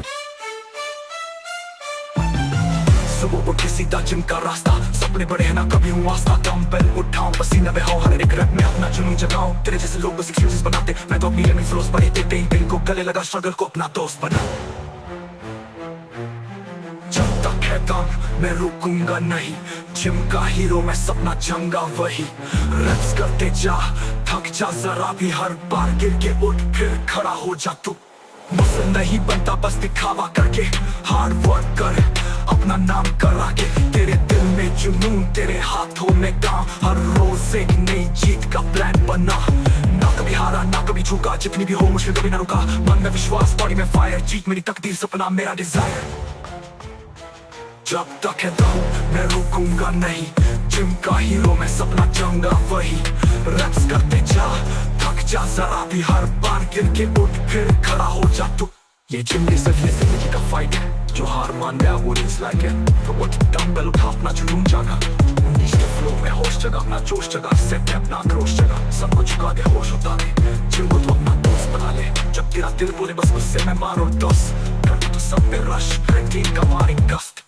सुबह उठ के सीधा जिम का रास्ता सपने बड़े हैं ना कभी हूँ आस्था डंबल उठाऊं पसीना बहाऊं हर एक रैप में अपना जुनून जगाऊं तेरे जैसे लोग बस एक्सक्यूजेस बनाते मैं तो अपनी लेमिंग फ्लोस पर देते ही दिल को गले लगा स्ट्रगल को अपना दोस्त बना जब तक है दम मैं रुकूंगा नहीं जिम का हीरो मैं सपना चंगा वही रैप्स करते जा थक जा जरा भी हर बार गिर के उठ फिर खड़ा हो जा तू मसल नहीं बनता बस दिखावा करके हार्ड वर्क कर अपना नाम करा के तेरे दिल में जुनून तेरे हाथों में काम हर रोज एक नई जीत का प्लान बना ना कभी हारा ना कभी झुका जितनी भी हो मुश्किल कभी ना रुका मन में विश्वास बॉडी में फायर जीत मेरी तकदीर सपना मेरा डिजायर जब तक है दम मैं रुकूंगा नहीं जिम का हीरो मैं सपना चाहूंगा वही रैप्स करते जा थक जा जरा भी हर बार गिर के उठ फिर खड़ा हो जा तू ये जिम की सिर्फ जिंदगी का फाइट है जो हार मान गया वो नहीं लाइक है तो वो डंबल उठा अपना जुनून जागा उन्नीस के फ्लो में होश जगह अपना जोश जगह सेट है अपना क्रोश जगह सबको चुका दे होश उठा दे जिम को तो अपना दोस्त बना ले जब तेरा दिल बोले बस उससे मैं मारो दोस्त करते तो सब पे रश टीम का मारिंग गस्ट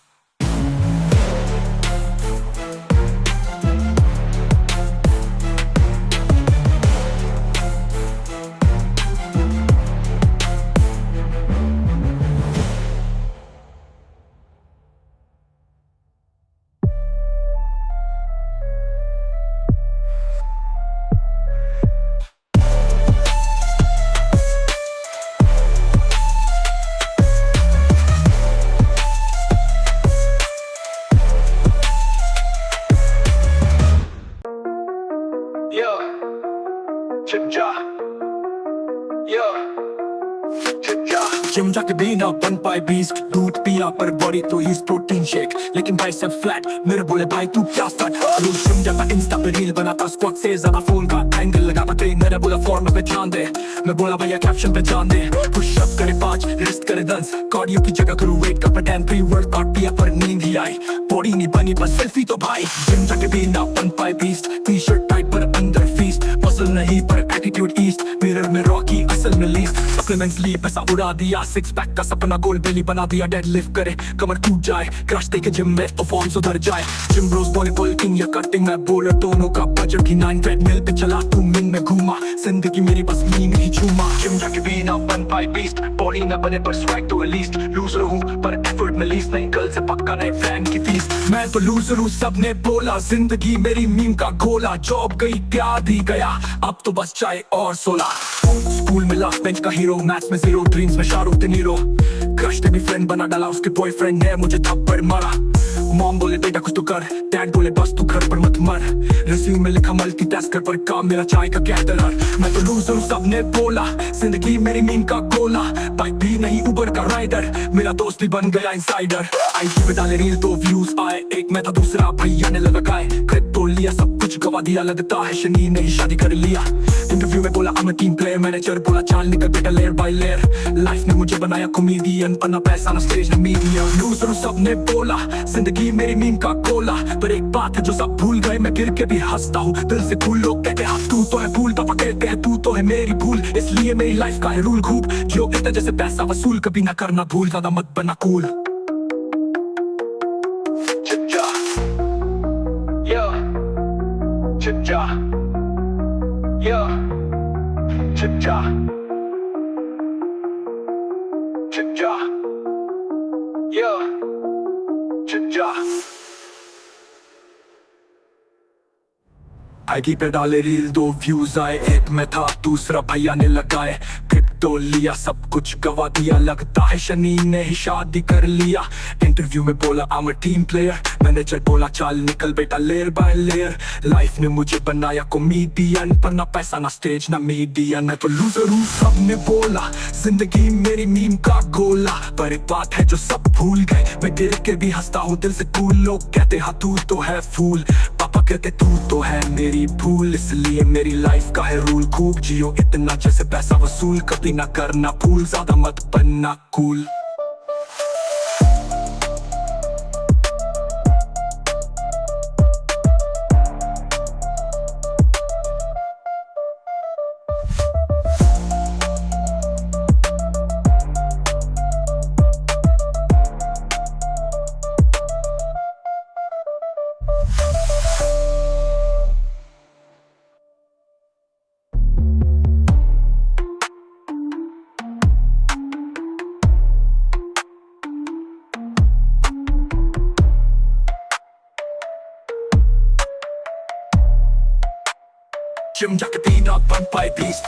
चिपचा जिम जाके भी ना बन पाए बीस्ट दूध पिया पर बॉडी तो यूज प्रोटीन शेक लेकिन भाई सब फ्लैट मेरे बोले भाई तू क्या स्टार्ट रोज जिम जाता इंस्टा पे रील बनाता स्क्वाट से ज्यादा फोन का एंगल लगाता ट्रेनर बोला फॉर्म पे ध्यान दे मैं बोला भैया कैप्शन पे ध्यान दे पुश अप करे 5 रिस्ट करे 10 कार्डियो की जगह करूँ वेट का pretend प्री वर्कआउट पिया पर नींद ही आई बॉडी नहीं बनी बस सेल्फी तो भाई जिम जाके भी ना बन पाए बीस्ट टी शर्ट टाइट पर अंदर फीस्ट मसल नहीं पर एटीट्यूड ईस्ट मिरर में रॉकी असल में लीस्ट सप्लीमेंट्स ली पैसा उड़ा दिया सिक्स पैक का सपना गोल बेली बना दिया डेड लिफ्ट करे कमर टूट जाए क्रश देके जिम में तो फॉर्म सुधर जाए जिम ब्रोस बॉडी बुल्किंग या कटिंग मैं बोलर दोनों का बजट की 9 ट्रेडमिल पे चला 2 मिनट में घूमा जिंदगी मेरी बस मीन ही झूमा जिम जाके भी ना बन पाए बीस्ट बॉडी ना बने पर स्वैग तो एटलीस्ट लूजर हूँ पर एफर्ट में लीस्ट नहीं कल से पक्का नहीं फैन की फीस मैं तो लूजर हूँ सबने बोला जिंदगी मेरी मीम का गोला जॉब गई प्यार ही गया अब तो बस चाय और सोला स्कूल में लास्ट बेंच का हीरो मैथ्स में 0 ड्रीम्स में शाहरुख द नीरो क्रश ने भी फ्रेंड बना डाला उसके बॉयफ्रेंड ने मुझे थप्पड़ मारा मॉम बोले बेटा कुछ तो कर डैड बोले बस तू घर पर मत मर रिज्यूम में लिखा मल्टीटास्कर पर काम मेरा चाय का कैटरर मैं तो लूजर हूँ सबने बोला जिंदगी मेरी मीम का गोला बाइक भी नहीं उबर का राइडर मेरा दोस्त भी बन गया इंसाइडर आईजी पे डाले रील 2 व्यूज आए एक मैं था दूसरा भैया ने लगा गाय क्रिप्टो लिया सब कुछ गवा दिया लगता है शनि ने ही शादी कर लिया इंटरव्यू में बोला I'm a team player manager बोला चाल निकल बेटा लेयर बाय लेयर लाइफ ने मुझे बनाया कॉमेडियन बना पैसा ना स्टेज ना मीडिया लूजर सबने बोला जिंदगी मेरी मीम का गोला पर एक बात है जो सब भूल गए मैं गिर के भी हंसता हूँ दिल से भूल लोग कहते हैं तू तो है भूल पापा कहते हैं तू तो है मेरी भूल इसलिए मेरी लाइफ का है रूल खूब जो कहते जैसे पैसा वसूल कभी ना करना भूल ज्यादा मत बना कूल आईडी पे डाले रील 2 व्यूज आए एक मैं था दूसरा भैया ने लगाए क्रिप्टो लिया सब कुछ गवा दिया लगता है शनि ने ही शादी कर लिया इंटरव्यू में बोला I'm a team player manager बोला चाल निकल बेटा लेयर बाय लेयर लाइफ ने मुझे बनाया कॉमेडियन पर ना पैसा ना स्टेज ना मीडिया मैं तो लूजर हूँ सबने बोला जिंदगी मेरी मीम का गोला पर एक बात है जो सब भूल गए मैं गिर के भी हंसता हूँ दिल से कूल लोग कहते हाँ तू तो है फूल पापा कहते तू तो है मेरी भूल इसलिए मेरी लाइफ का है रूल खूब जियो इतना जैसे पैसा वसूल कभी ना करना भूल ज्यादा मत बनना कूल जिम जाके भी ना बन पाए बीस्ट